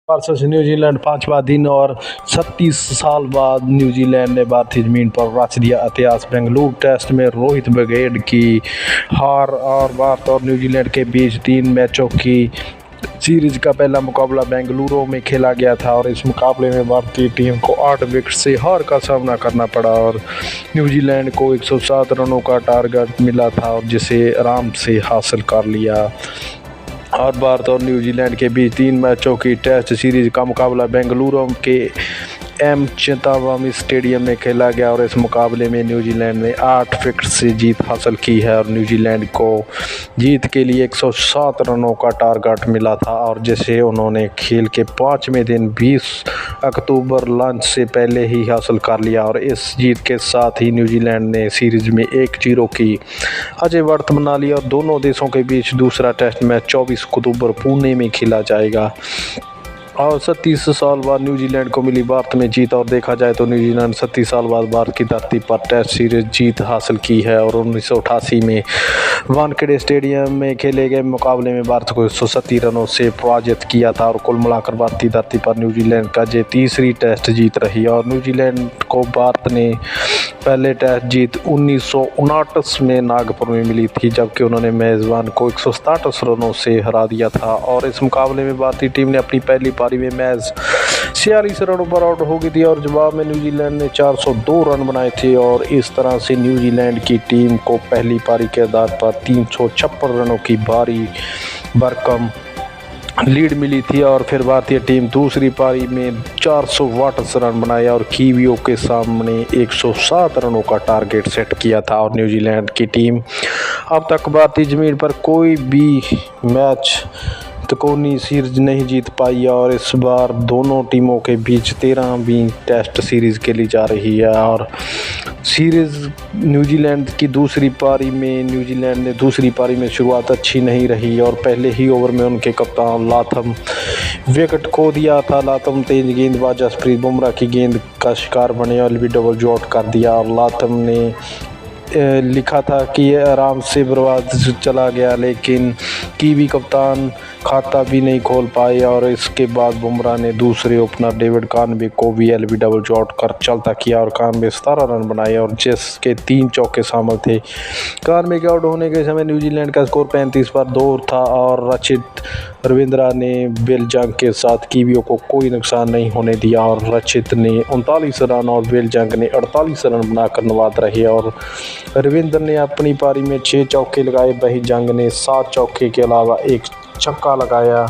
Versus New Zealand पांचवा दिन और 36 साल बाद न्यूजीलैंड ने भारतीय जमीन पर रच दिया इतिहास। बेंगलुरु टेस्ट में रोहित ब्रिगेड की हार और भारत और न्यूजीलैंड के बीच 3 मैचों की सीरीज का पहला मुकाबला बेंगलुरु में खेला गया था और इस मुकाबले में भारतीय टीम को 8 विकेट से हार का सामना करना पड़ा और न्यूजीलैंड को 107 रनों का टारगेट मिला था और जिसे आराम से हासिल कर लिया। और भारत और न्यूजीलैंड के बीच 3 मैचों की टेस्ट सीरीज का मुकाबला बेंगलुरु के एम चिंतास्वामी स्टेडियम में खेला गया और इस मुकाबले में न्यूजीलैंड ने 8 विकेट से जीत हासिल की है और न्यूजीलैंड को जीत के लिए 107 रनों का टारगेट मिला था और जिसे उन्होंने खेल के 5वें दिन 20 अक्टूबर लंच से पहले ही हासिल कर लिया और इस जीत के साथ ही न्यूजीलैंड ने सीरीज में 1-0 की अजय बढ़त बना ली और दोनों देशों के बीच दूसरा टेस्ट मैच 24 अक्टूबर पुणे में खेला जाएगा। और 37 साल बाद न्यूजीलैंड को मिली भारत में जीत और देखा जाए तो न्यूजीलैंड 37 साल बाद भारत की धरती पर टेस्ट सीरीज जीत हासिल की है और 1988 में वानखेड़े स्टेडियम में खेले गए मुकाबले में भारत को 137 रनों से पराजित किया था और कुल मिलाकर भारतीय धरती पर न्यूजीलैंड का ये तीसरी टेस्ट जीत रही और न्यूजीलैंड को भारत ने पहले टेस्ट जीत 1959 में नागपुर में मिली थी जबकि उन्होंने मेज़बान को 167 रनों से हरा दिया था और इस मुकाबले में भारतीय टीम ने अपनी पहली पारी में मैच 46 रनों पर आउट हो गई थी और जवाब में न्यूजीलैंड ने 402 रन बनाए थे और इस तरह से न्यूजीलैंड की टीम को पहली पारी के आधार पर 356 रनों की भारी भरकम लीड मिली थी और फिर भारतीय टीम दूसरी पारी में 462 रन बनाए और कीवियों के सामने 107 रनों का टारगेट सेट किया था और न्यूजीलैंड की टीम अब तक भारतीय ज़मीन पर कोई भी मैच त्रिकोणीय सीरीज नहीं जीत पाई और इस बार दोनों टीमों के बीच 13वीं टेस्ट सीरीज खेली जा रही है और सीरीज न्यूजीलैंड की दूसरी पारी में शुरुआत अच्छी नहीं रही और पहले ही ओवर में उनके कप्तान लाथम विकेट खो दिया था। लाथम तेज गेंदबाज जसप्रीत बुमराह की गेंद का शिकार बने और LBW आउट कर दिया और लाथम ने लिखा था कि आराम से बर्बाद चला गया लेकिन कीवी कप्तान खाता भी नहीं खोल पाए और इसके बाद बुमराह ने दूसरे ओपनर डेविड कानवे को भी LBW आउट कर चलता किया और कानवे 17 रन बनाए और जिसके 3 चौके शामिल थे। कानवे के आउट होने के समय न्यूजीलैंड का स्कोर 35 पर 2 था और रचित रविंद्रा ने बेलजंग के साथ कीवियों को कोई नुकसान नहीं होने दिया और रचित ने 39 रन और बेलजंग ने 48 रन बनाकर नवाद रहे और रविंद्र ने अपनी पारी में 6 चौके लगाए, बेलजंग ने 7 चौके के अलावा 1 छक्का लगाया।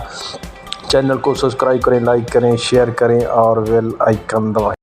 चैनल को सब्सक्राइब करें, लाइक करें, शेयर करें और बेल आइकन दबाएं।